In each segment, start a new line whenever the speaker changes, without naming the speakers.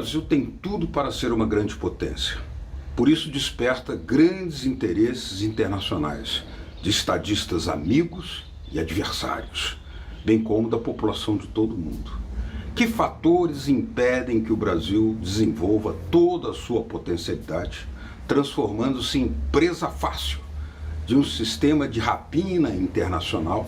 Brasil tem tudo para ser uma grande potência. Por isso desperta grandes interesses internacionais, de estadistas amigos e adversários, bem como da população de todo o mundo. Que fatores impedem que o Brasil desenvolva toda a sua potencialidade, transformando-se em presa fácil de um sistema de rapina internacional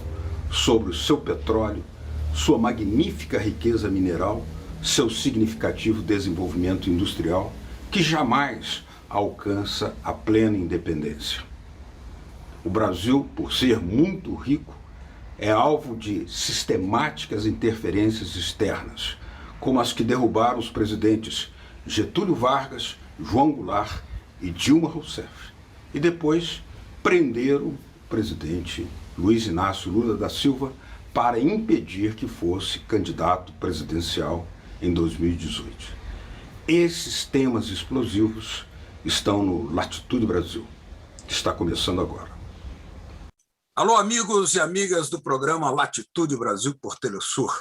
sobre o seu petróleo, sua magnífica riqueza mineral, seu significativo desenvolvimento industrial, que jamais alcança a plena independência? O Brasil, por ser muito rico, é alvo de sistemáticas interferências externas, como as que derrubaram os presidentes Getúlio Vargas, João Goulart e Dilma Rousseff, e depois prenderam o presidente Luiz Inácio Lula da Silva para impedir que fosse candidato presidencial em 2018. Esses temas explosivos estão no Latitude Brasil, que está começando agora. Alô, amigos e amigas do programa Latitude Brasil por Telesur.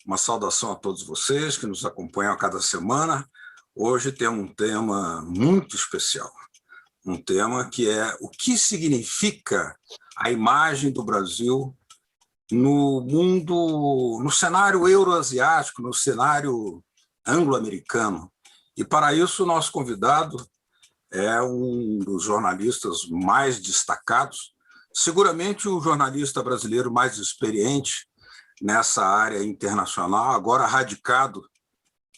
Uma saudação a todos vocês que nos acompanham a cada semana. Hoje tem um tema muito especial. Um tema que é o que significa a imagem do Brasil no mundo, no cenário euroasiático, no cenário anglo-americano. E para isso, o nosso convidado é um dos jornalistas mais destacados, seguramente o jornalista brasileiro mais experiente nessa área internacional, agora radicado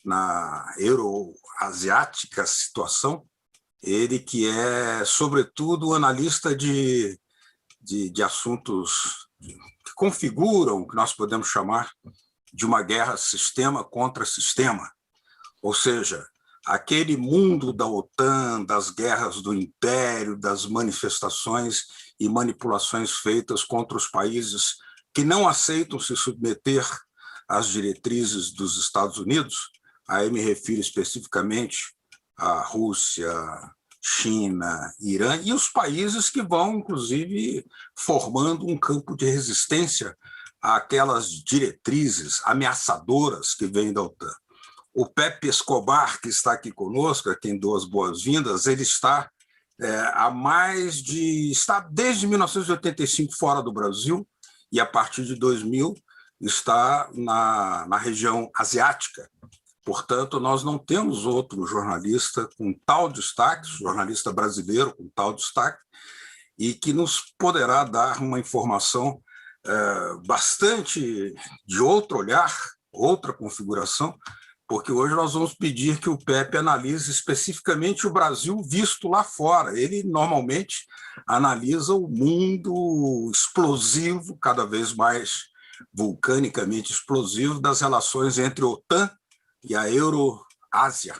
na euroasiática situação, ele que é, sobretudo, analista de assuntos que configuram o que nós podemos chamar de uma guerra sistema contra sistema, ou seja, aquele mundo da OTAN, das guerras do Império, das manifestações e manipulações feitas contra os países que não aceitam se submeter às diretrizes dos Estados Unidos. Aí me refiro especificamente à Rússia, China, Irã e os países que vão, inclusive, formando um campo de resistência àquelas diretrizes ameaçadoras que vêm da OTAN. O Pepe Escobar, que está aqui conosco, a quem dou as boas-vindas, ele está está desde 1985 fora do Brasil e, a partir de 2000, está na região asiática. Portanto, nós não temos outro jornalista com tal destaque, jornalista brasileiro com tal destaque, e que nos poderá dar uma informação bastante de outro olhar, outra configuração, porque hoje nós vamos pedir que o Pepe analise especificamente o Brasil visto lá fora. Ele normalmente analisa o mundo explosivo, cada vez mais vulcanicamente explosivo, das relações entre a OTAN e a Euroásia,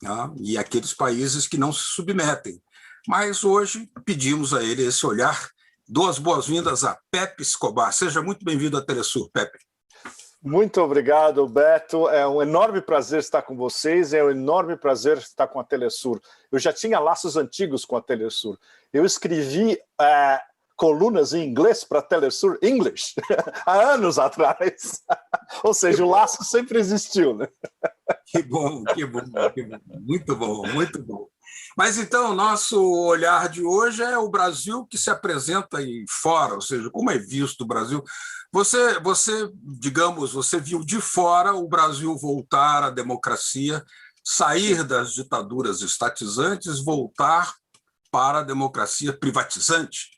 né? E aqueles países que não se submetem. Mas hoje pedimos a ele esse olhar. Dou as boas-vindas a Pepe Escobar. Seja muito bem-vindo à Telesur, Pepe.
Muito obrigado, Beto. É um enorme prazer estar com vocês, é um enorme prazer estar com a Telesur. Eu já tinha laços antigos com a Telesur. Eu escrevi colunas em inglês para a Telesur English há anos atrás. Ou seja, o laço sempre existiu, né?
Que bom, que bom, que bom. Muito bom, muito bom. Mas então, nosso olhar de hoje é o Brasil que se apresenta aí fora, ou seja, como é visto o Brasil. Digamos, você viu de fora o Brasil voltar à democracia, sair das ditaduras estatizantes, voltar para a democracia privatizante.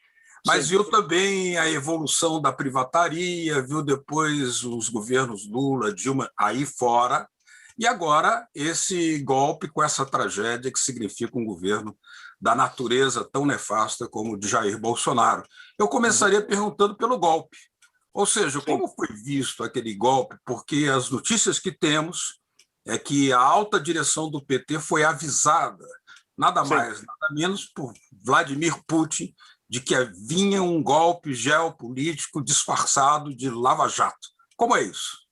Mas viu também a evolução da privataria, viu depois os governos Lula, Dilma aí fora, e agora esse golpe com essa tragédia que significa um governo da natureza tão nefasta como o de Jair Bolsonaro. Eu começaria perguntando pelo golpe. Ou seja, como foi visto aquele golpe? Porque as notícias que temos é que a alta direção do PT foi avisada, nada mais, nada menos, por Vladimir Putin, de que vinha um golpe geopolítico disfarçado de lava-jato. Como é isso?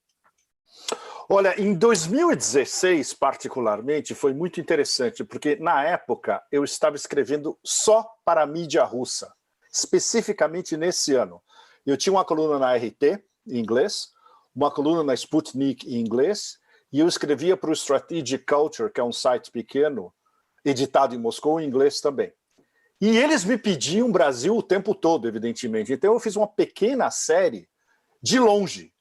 Olha, em 2016, particularmente, foi muito interessante, porque na época eu estava escrevendo só para a mídia russa, especificamente nesse ano. Eu tinha uma coluna na RT, em inglês, uma coluna na Sputnik, em inglês, e eu escrevia para o Strategic Culture, que é um site pequeno, editado em Moscou, em inglês também. E eles me pediam Brasil o tempo todo, evidentemente. Então eu fiz uma pequena série de longe,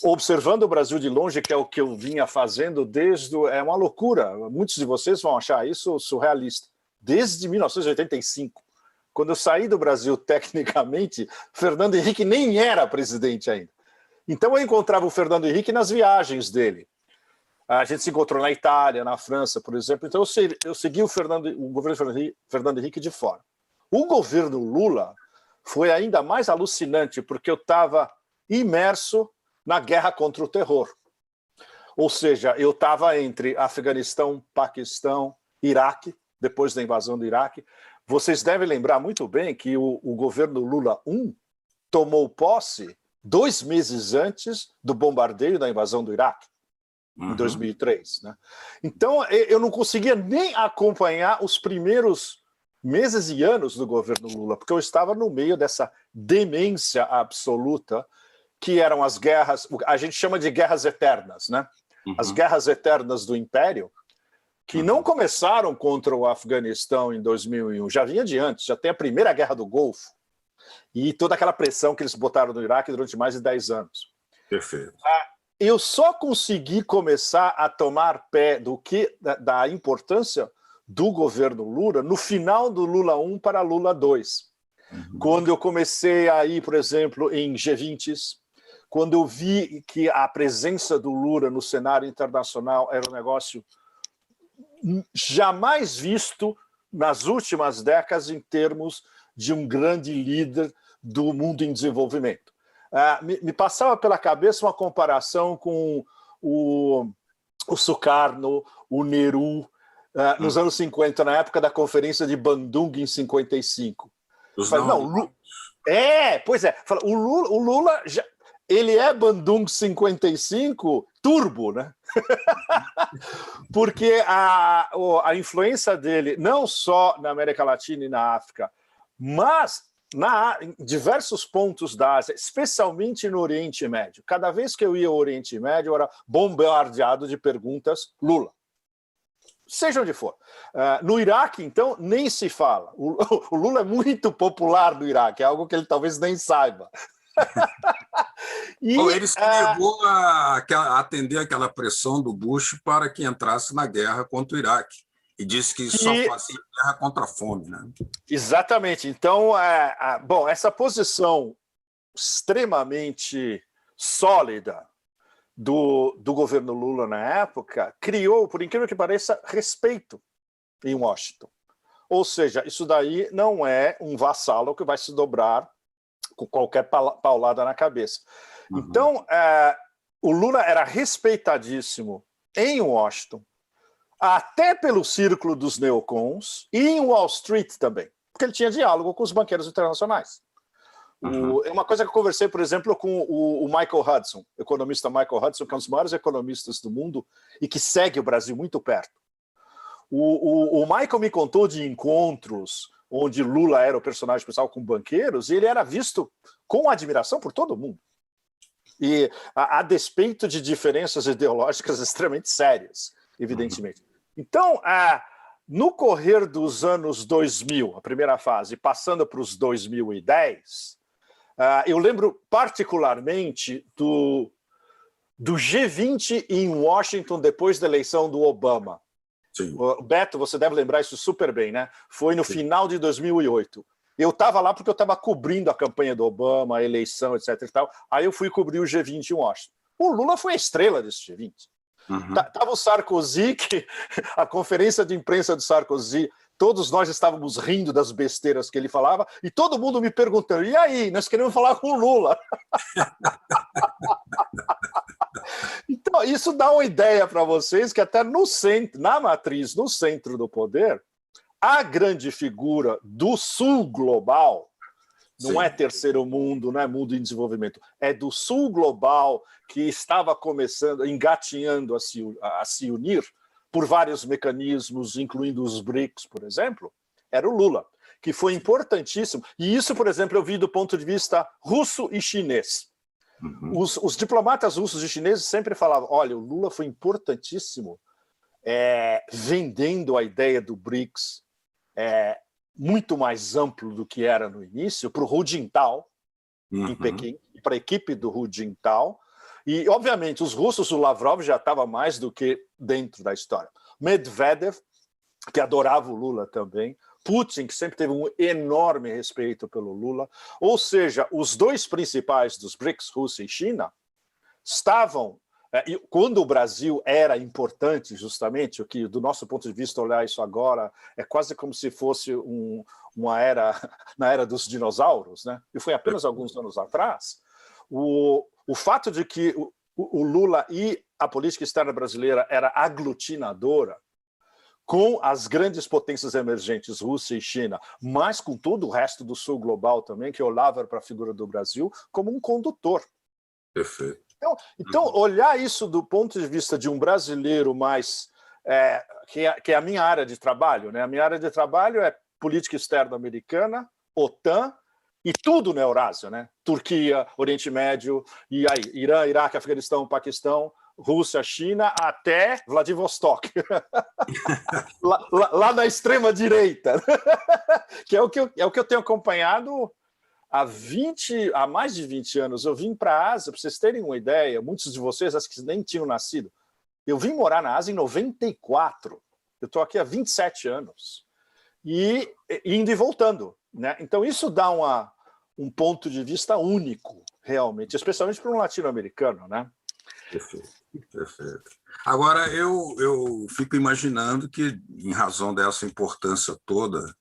observando o Brasil de longe, que é o que eu vinha fazendo desde... É uma loucura, muitos de vocês vão achar isso surrealista. Desde 1985, quando eu saí do Brasil tecnicamente, Fernando Henrique nem era presidente ainda. Então eu encontrava o Fernando Henrique nas viagens dele. A gente se encontrou na Itália, na França, por exemplo. Então eu segui o governo Fernando Henrique de fora. O governo Lula foi ainda mais alucinante, porque eu estava imerso na guerra contra o terror. Ou seja, eu estava entre Afeganistão, Paquistão, Iraque, depois da invasão do Iraque. Vocês devem lembrar muito bem que o governo Lula I tomou posse 2 meses antes do bombardeio da invasão do Iraque, em 2003. Né? Então, eu não conseguia nem acompanhar os primeiros meses e anos do governo Lula, porque eu estava no meio dessa demência absoluta, que eram as guerras, a gente chama de guerras eternas, né? As guerras eternas do Império, que não começaram contra o Afeganistão em 2001, já vinha de antes, já tem a primeira guerra do Golfo, e toda aquela pressão que eles botaram no Iraque durante mais de 10 anos.
Perfeito.
Eu só consegui começar a tomar pé da importância do governo Lula no final do Lula I para Lula II. Quando eu comecei a ir, por exemplo, em G20s, quando eu vi que a presença do Lula no cenário internacional era um negócio jamais visto nas últimas décadas em termos de um grande líder do mundo em desenvolvimento. Me passava pela cabeça uma comparação com o Sukarno, o Nehru, nos anos 50, na época da Conferência de Bandung, em 55. Pois é. O Lula ele é Bandung 55 turbo, né? Porque a influência dele, não só na América Latina e na África, mas em diversos pontos da Ásia, especialmente no Oriente Médio. Cada vez que eu ia ao Oriente Médio, eu era bombardeado de perguntas Lula. Seja onde for. No Iraque, então, nem se fala. O Lula é muito popular no Iraque, é algo que ele talvez nem saiba.
Ele se negou a atender aquela pressão do Bush para que entrasse na guerra contra o Iraque. E disse que só fazia guerra contra a fome. Né?
Exatamente. Então, essa posição extremamente sólida do governo Lula na época criou, por incrível que pareça, respeito em Washington. Ou seja, isso daí não é um vassalo que vai se dobrar com qualquer paulada na cabeça. Então, o Lula era respeitadíssimo em Washington, até pelo círculo dos neocons, e em Wall Street também, porque ele tinha diálogo com os banqueiros internacionais. É uma coisa que eu conversei, por exemplo, com o Michael Hudson, economista Michael Hudson, que é um dos maiores economistas do mundo e que segue o Brasil muito perto. O Michael me contou de encontros onde Lula era o personagem principal com banqueiros, e ele era visto com admiração por todo mundo. E a despeito de diferenças ideológicas extremamente sérias, evidentemente. Então, no correr dos anos 2000, a primeira fase, passando para os 2010, eu lembro particularmente do G20 em Washington depois da eleição do Obama. Sim. Beto, você deve lembrar isso super bem, né? Foi no final de 2008. Eu estava lá porque eu estava cobrindo a campanha do Obama, a eleição, etc. e tal. Aí eu fui cobrir o G20 em Washington. O Lula foi a estrela desse G20. Tava o Sarkozy, que a conferência de imprensa do Sarkozy, todos nós estávamos rindo das besteiras que ele falava, e todo mundo me perguntando, e aí, nós queremos falar com o Lula. Então, isso dá uma ideia para vocês que até no centro, na matriz, no centro do poder, a grande figura do sul global, não é terceiro mundo, não é mundo em desenvolvimento, é do sul global que estava começando, engatinhando a se unir por vários mecanismos, incluindo os BRICS, por exemplo, era o Lula, que foi importantíssimo. E isso, por exemplo, eu vi do ponto de vista russo e chinês. Os diplomatas russos e chineses sempre falavam, olha, o Lula foi importantíssimo vendendo a ideia do BRICS muito mais amplo do que era no início, para o Hu Jintao, em Pequim, para a equipe do Hu Jintao. E, obviamente, os russos, o Lavrov já estava mais do que dentro da história. Medvedev, que adorava o Lula também. Putin, que sempre teve um enorme respeito pelo Lula. Ou seja, os dois principais dos BRICS, Rússia e China, estavam... quando o Brasil era importante, justamente, o que, do nosso ponto de vista, olhar isso agora, é quase como se fosse uma era, na era dos dinossauros, né? E foi apenas alguns anos atrás. O fato de que o Lula e a política externa brasileira era aglutinadora, com as grandes potências emergentes, Rússia e China, mas com todo o resto do sul global também, que olhava para a figura do Brasil como um condutor.
Perfeito.
Então, olhar isso do ponto de vista de um brasileiro mais... que é a minha área de trabalho, né? A minha área de trabalho é política externa americana, OTAN, e tudo na Eurásia, né? Turquia, Oriente Médio, e aí, Irã, Iraque, Afeganistão, Paquistão, Rússia, China, até Vladivostok. lá na extrema-direita. Que é o que eu tenho acompanhado há mais de 20 anos. Eu vim para a Ásia, para vocês terem uma ideia, muitos de vocês acho que nem tinham nascido. Eu vim morar na Ásia em 94. Eu estou aqui há 27 anos. E indo e voltando, né? Então isso dá um ponto de vista único, realmente, especialmente para um latino-americano, né?
Perfeito, perfeito. Agora, eu fico imaginando que, em razão dessa importância toda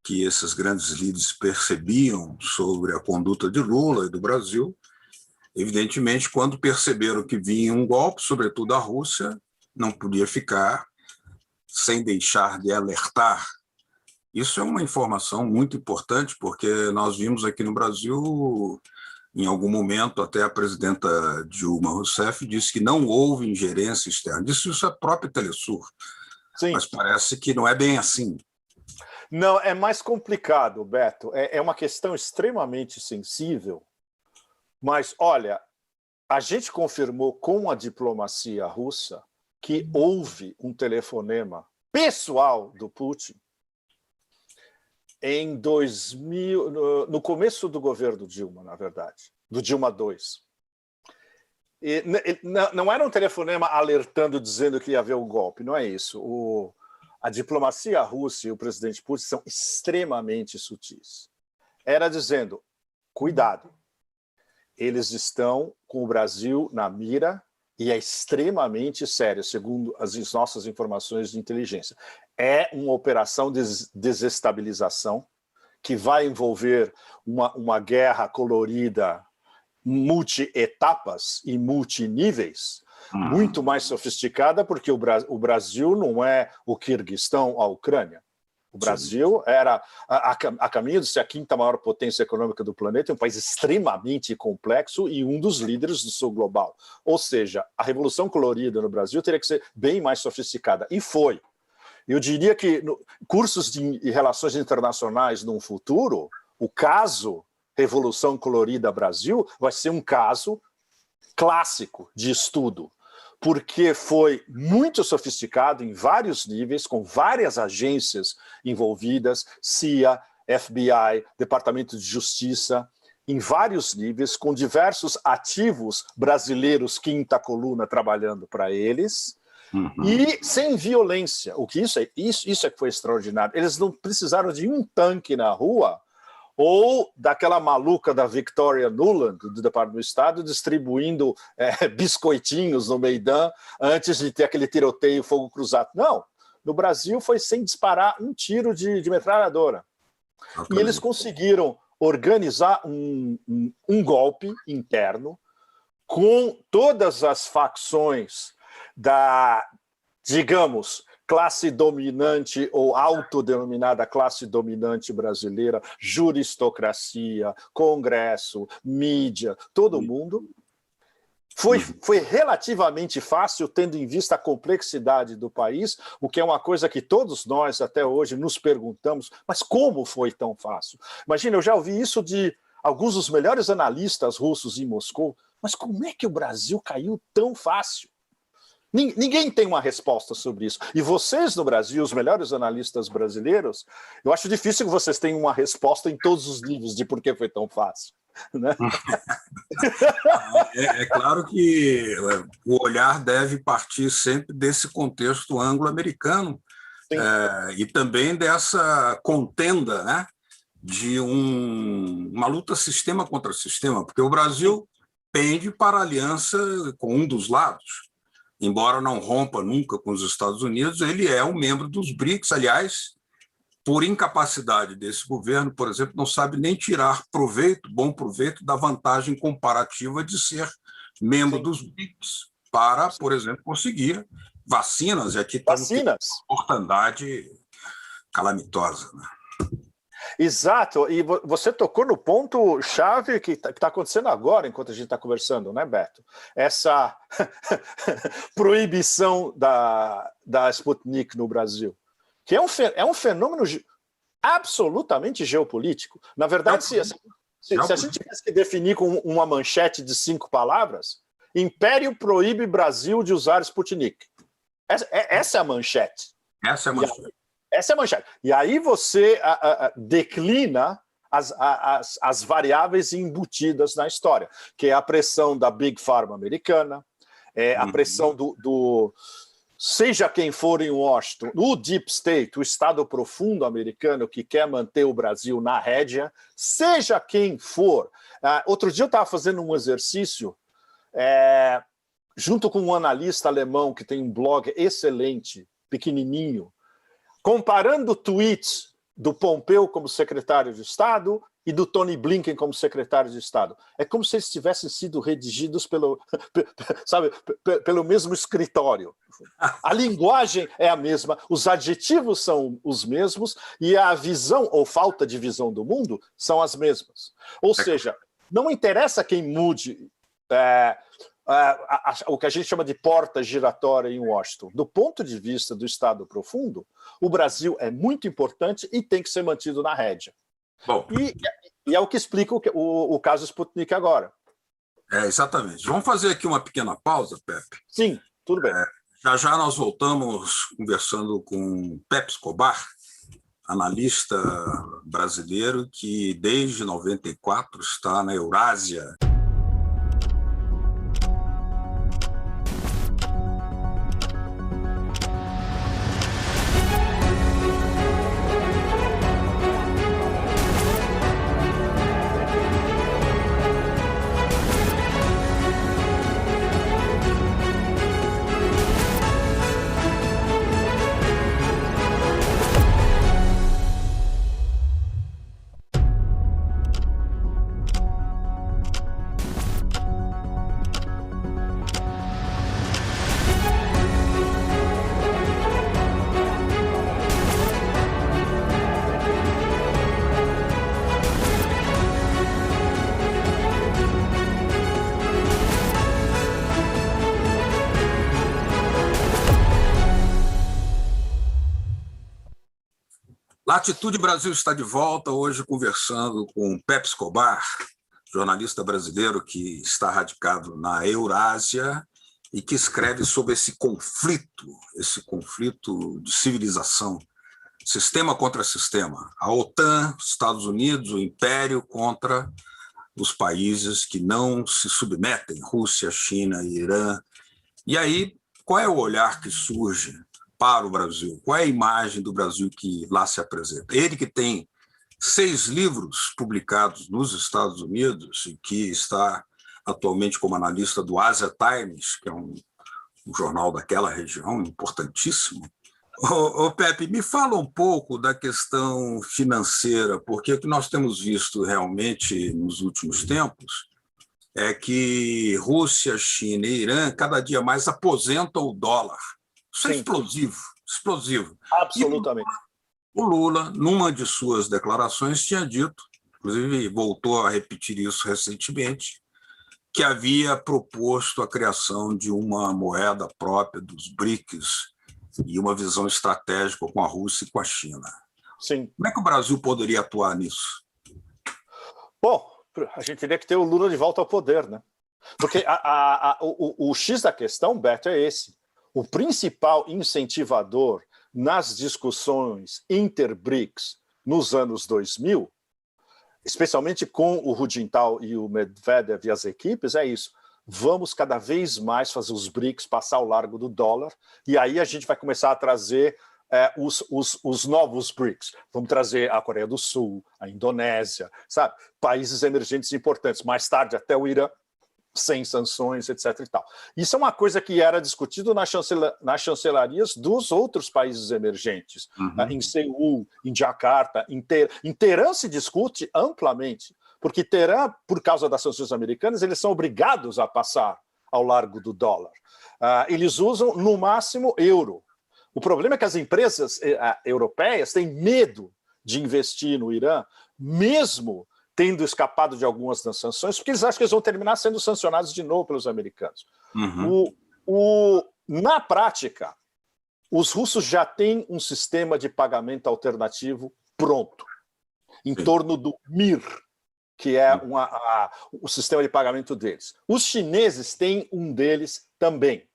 que esses grandes líderes percebiam sobre a conduta de Lula e do Brasil, evidentemente, quando perceberam que vinha um golpe, sobretudo a Rússia, não podia ficar sem deixar de alertar. Isso é uma informação muito importante, porque nós vimos aqui no Brasil, em algum momento, até a presidenta Dilma Rousseff disse que não houve ingerência externa. Isso é a própria Telesur. Sim. Mas parece que não é bem assim.
Não, é mais complicado, Beto. É uma questão extremamente sensível. Mas, olha, a gente confirmou com a diplomacia russa que houve um telefonema pessoal do Putin em 2000, no começo do governo Dilma, na verdade, do Dilma II. E não era um telefonema alertando, dizendo que ia haver um golpe, não é isso. A diplomacia russa e o presidente Putin são extremamente sutis. Era dizendo, cuidado, eles estão com o Brasil na mira e é extremamente sério, segundo as nossas informações de inteligência. É uma operação de desestabilização que vai envolver uma guerra colorida, multi-etapas e multiníveis, muito mais sofisticada, porque o Brasil não é o Quirguistão, a Ucrânia. O Brasil era a caminho de ser a quinta maior potência econômica do planeta, um país extremamente complexo e um dos líderes do sul global. Ou seja, a revolução colorida no Brasil teria que ser bem mais sofisticada. E foi. Eu diria que cursos de relações internacionais no futuro, o caso Revolução Colorida Brasil vai ser um caso clássico de estudo, porque foi muito sofisticado em vários níveis, com várias agências envolvidas, CIA, FBI, Departamento de Justiça, em vários níveis, com diversos ativos brasileiros, quinta coluna, trabalhando para eles, e sem violência. O que isso é que foi extraordinário. Eles não precisaram de um tanque na rua ou daquela maluca da Victoria Nuland, do Departamento do Estado, distribuindo biscoitinhos no Meidan antes de ter aquele tiroteio, fogo cruzado. Não, no Brasil foi sem disparar um tiro de metralhadora. E eles conseguiram organizar um golpe interno com todas as facções da, digamos, classe dominante ou autodenominada classe dominante brasileira, juristocracia, Congresso, mídia, todo mundo. Foi relativamente fácil, tendo em vista a complexidade do país, o que é uma coisa que todos nós até hoje nos perguntamos, mas como foi tão fácil? Imagina, eu já ouvi isso de alguns dos melhores analistas russos em Moscou, mas como é que o Brasil caiu tão fácil? Ninguém tem uma resposta sobre isso. E vocês no Brasil, os melhores analistas brasileiros, eu acho difícil que vocês tenham uma resposta em todos os níveis de por que foi tão fácil. Né?
É claro que o olhar deve partir sempre desse contexto anglo-americano e também dessa contenda, né, de uma luta sistema contra sistema, porque o Brasil pende para a aliança com um dos lados. Embora não rompa nunca com os Estados Unidos, ele é um membro dos BRICS. Aliás, por incapacidade desse governo, por exemplo, não sabe nem tirar bom proveito da vantagem comparativa de ser membro dos BRICS para, por exemplo, conseguir vacinas. E aqui temos uma mortandade calamitosa, né?
Exato, e você tocou no ponto-chave que está acontecendo agora, enquanto a gente está conversando, né, Beto? Essa proibição da Sputnik no Brasil, que é um fenômeno absolutamente geopolítico. Na verdade, se a gente tivesse que definir com uma manchete de 5 palavras, Império proíbe Brasil de usar Sputnik. Essa é a manchete.
Essa é a manchete.
Essa é a manchete. E aí você declina as variáveis embutidas na história, que é a pressão da Big Pharma americana, a pressão seja quem for em Washington, o Deep State, o Estado profundo americano que quer manter o Brasil na rédea, seja quem for. Outro dia eu estava fazendo um exercício junto com um analista alemão que tem um blog excelente, pequenininho, comparando tweets do Pompeu como secretário de Estado e do Tony Blinken como secretário de Estado. É como se eles tivessem sido redigidos pelo mesmo escritório. A linguagem é a mesma, os adjetivos são os mesmos e a visão ou falta de visão do mundo são as mesmas. Ou seja, não interessa quem mude o que a gente chama de porta giratória em Washington. Do ponto de vista do Estado profundo, o Brasil é muito importante e tem que ser mantido na rédea.
Bom,
e é o que explica o caso Sputnik agora.
Exatamente. Vamos fazer aqui uma pequena pausa, Pepe?
Sim, tudo bem.
Já nós voltamos conversando com Pepe Escobar, analista brasileiro que desde 94 está na Eurásia. Latitude Brasil está de volta, hoje conversando com Pepe Escobar, jornalista brasileiro que está radicado na Eurásia e que escreve sobre esse conflito de civilização, sistema contra sistema, a OTAN, os Estados Unidos, o Império contra os países que não se submetem, Rússia, China e Irã. E aí, qual é o olhar que surge para o Brasil? Qual é a imagem do Brasil que lá se apresenta? Ele que tem 6 livros publicados nos Estados Unidos e que está atualmente como analista do Asia Times, que é um jornal daquela região importantíssimo. Pepe, me fala um pouco da questão financeira, porque o que nós temos visto realmente nos últimos tempos é que Rússia, China e Irã cada dia mais aposentam o dólar. Isso é explosivo.
Absolutamente.
E o Lula, numa de suas declarações, tinha dito, inclusive voltou a repetir isso recentemente, que havia proposto a criação de uma moeda própria dos BRICS e uma visão estratégica com a Rússia e com a China.
Sim.
Como é que o Brasil poderia atuar nisso?
Bom, A gente teria que ter o Lula de volta ao poder, né? Porque o X da questão, Beto, é esse. O principal incentivador nas discussões inter-BRICS nos anos 2000, especialmente com o Hu Jintao e o Medvedev e as equipes, é isso. Vamos cada vez mais fazer os BRICS passar ao largo do dólar, e aí a gente vai começar a trazer os novos BRICS. Vamos trazer a Coreia do Sul, a Indonésia, sabe? Países emergentes importantes. Mais tarde, até o Irã, sem sanções, etc. E tal. Isso é uma coisa que era discutido nas chancelarias dos outros países emergentes. Em Seul, em Jakarta, em Teherã se discute amplamente, porque Teherã, por causa das sanções americanas, eles são obrigados a passar ao largo do dólar. Eles usam, no máximo, euro. O problema é que as empresas europeias têm medo de investir no Irã, mesmo tendo escapado de algumas das sanções, porque eles acham que eles vão terminar sendo sancionados de novo pelos americanos. Na prática, os russos já têm um sistema de pagamento alternativo pronto, em torno do MIR, que é o sistema de pagamento deles. Os chineses têm um deles também.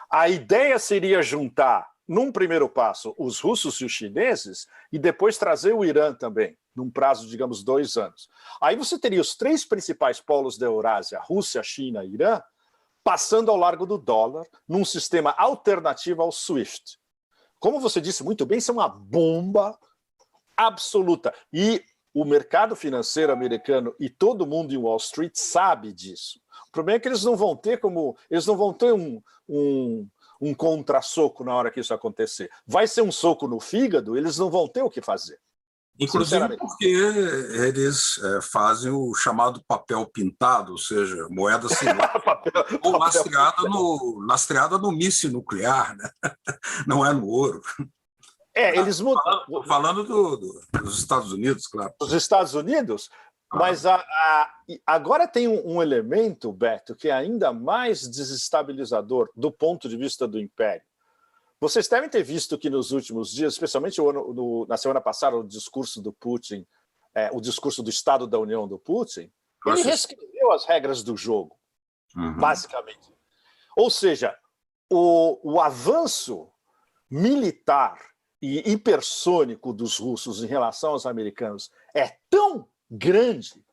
A ideia seria juntar, num primeiro passo, os russos e os chineses, e depois trazer o Irã também, num prazo, digamos, 2 anos. Aí você teria os 3 principais polos da Eurásia, Rússia, China e Irã, passando ao largo do dólar, num sistema alternativo ao SWIFT. Como você disse muito bem, isso é uma bomba absoluta. E o mercado financeiro americano e todo mundo em Wall Street sabe disso. O problema é que eles não vão ter um contra-soco na hora que isso acontecer. Vai ser um soco no fígado, eles não vão ter o que fazer.
Inclusive porque eles fazem o chamado papel pintado, ou seja, moeda ou lastreada no míssil nuclear, né? Não é no ouro.
Eles mudam.
Falando dos Estados Unidos, claro.
Os Estados Unidos, mas agora tem um elemento, Beto, que é ainda mais desestabilizador do ponto de vista do Império. Vocês devem ter visto que nos últimos dias, especialmente na semana passada, o discurso do Putin, o discurso do Estado da União do Putin, ele reescreveu as regras do jogo, basicamente. Ou seja, o avanço militar e hipersônico dos russos em relação aos americanos é tão grande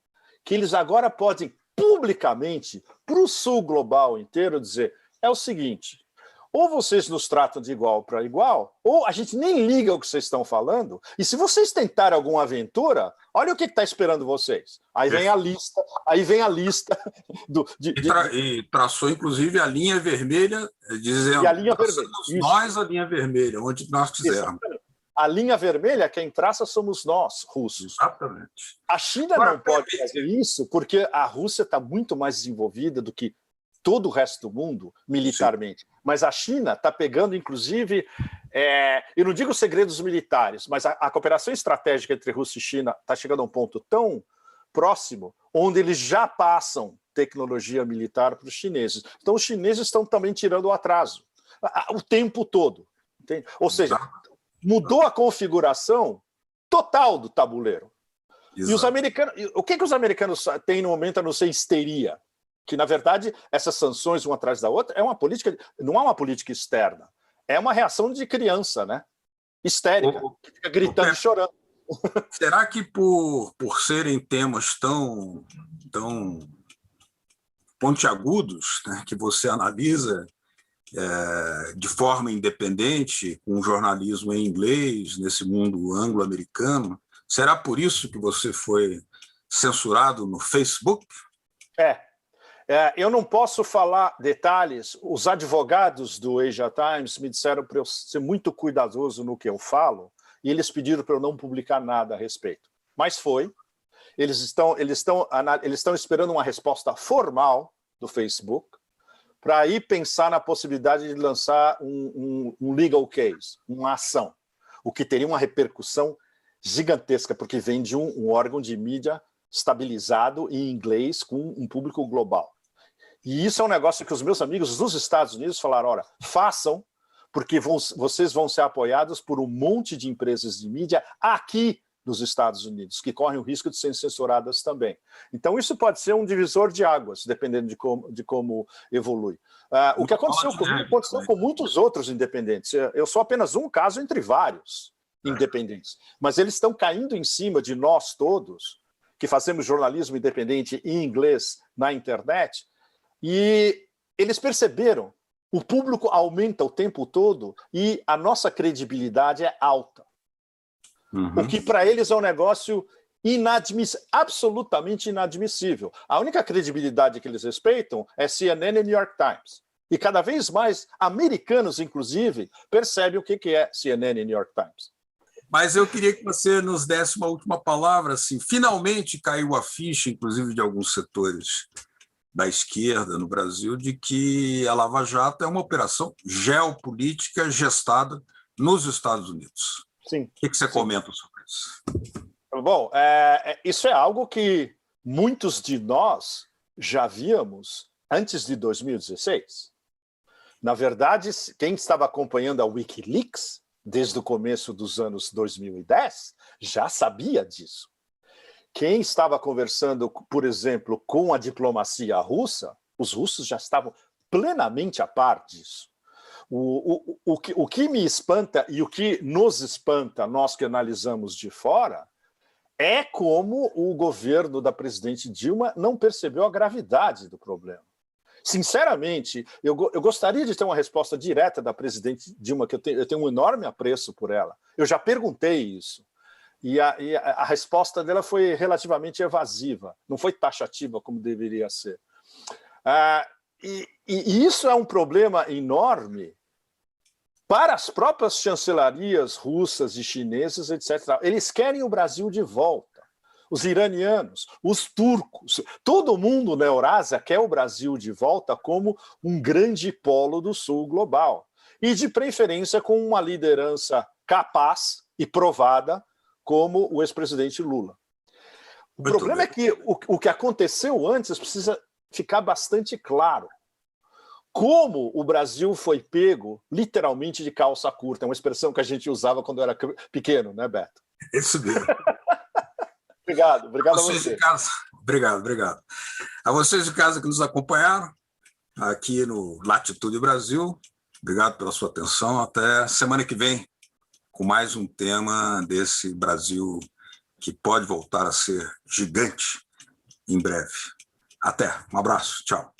que eles agora podem publicamente, para o sul global inteiro, dizer é o seguinte: ou vocês nos tratam de igual para igual, ou a gente nem liga o que vocês estão falando, e se vocês tentarem alguma aventura, olha o que está esperando vocês. Aí vem a lista,
e traçou, inclusive, a linha vermelha, dizendo,
a linha vermelha.
Nós a linha vermelha, onde nós quisermos.
Exatamente. A linha vermelha, quem traça somos nós, russos.
Exatamente.
A China não pode fazer isso porque a Rússia está muito mais desenvolvida do que todo o resto do mundo, militarmente. Sim. Mas a China está pegando, inclusive, eu não digo segredos militares, mas a cooperação estratégica entre Rússia e China está chegando a um ponto tão próximo, onde eles já passam tecnologia militar para os chineses. Então, os chineses estão também tirando o atraso, o tempo todo. Entende? Ou seja, mudou a configuração total do tabuleiro. Exato. E os americanos, o que os americanos têm no momento a não ser histeria? Que, na verdade, essas sanções uma atrás da outra não é uma política externa, é uma reação de criança, né? Histérica, que fica gritando e chorando.
Será que por serem temas tão pontiagudos, né, que você analisa de forma independente, com jornalismo em inglês, nesse mundo anglo-americano, será por isso que você foi censurado no Facebook?
Eu não posso falar detalhes. Os advogados do Asia Times me disseram para eu ser muito cuidadoso no que eu falo, e eles pediram para eu não publicar nada a respeito. Mas foi. Eles estão esperando uma resposta formal do Facebook para aí pensar na possibilidade de lançar um legal case, uma ação, o que teria uma repercussão gigantesca, porque vem de um órgão de mídia estabilizado em inglês com um público global. E isso é um negócio que os meus amigos dos Estados Unidos falaram: olha, façam, porque vocês vão ser apoiados por um monte de empresas de mídia aqui nos Estados Unidos, que correm o risco de serem censuradas também. Então, isso pode ser um divisor de águas, dependendo de como evolui. O que aconteceu comigo aconteceu com muitos outros independentes. Eu sou apenas um caso entre vários independentes. Mas eles estão caindo em cima de nós todos, que fazemos jornalismo independente em inglês na internet, e eles perceberam, o público aumenta o tempo todo e a nossa credibilidade é alta. O que para eles é um negócio absolutamente inadmissível. A única credibilidade que eles respeitam é CNN e New York Times. E cada vez mais americanos, inclusive, percebem o que é CNN e New York Times.
Mas eu queria que você nos desse uma última palavra. Assim, finalmente caiu a ficha, inclusive de alguns setores da esquerda no Brasil, de que a Lava Jato é uma operação geopolítica gestada nos Estados Unidos.
Sim.
O que você comenta sobre isso?
Bom, isso é algo que muitos de nós já víamos antes de 2016. Na verdade, quem estava acompanhando a Wikileaks desde o começo dos anos 2010 já sabia disso. Quem estava conversando, por exemplo, com a diplomacia russa, os russos já estavam plenamente a par disso. O que me espanta e o que nos espanta, nós que analisamos de fora, é como o governo da presidente Dilma não percebeu a gravidade do problema. Sinceramente, eu gostaria de ter uma resposta direta da presidente Dilma, que eu tenho um enorme apreço por ela. Eu já perguntei isso. E a resposta dela foi relativamente evasiva, não foi taxativa como deveria ser. E isso é um problema enorme para as próprias chancelarias russas e chinesas, etc. Eles querem o Brasil de volta. Os iranianos, os turcos, todo mundo na Eurásia quer o Brasil de volta como um grande polo do sul global. E, de preferência, com uma liderança capaz e provada, como o ex-presidente Lula. O problema é que o que aconteceu antes precisa ficar bastante claro. Como o Brasil foi pego, literalmente, de calça curta. É uma expressão que a gente usava quando era pequeno, né, Beto?
Isso mesmo.
Obrigado a
vocês
você.
De casa, obrigado. A vocês de casa que nos acompanharam aqui no Latitude Brasil, obrigado pela sua atenção. Até semana que vem, com mais um tema desse Brasil que pode voltar a ser gigante em breve. Até, um abraço, tchau.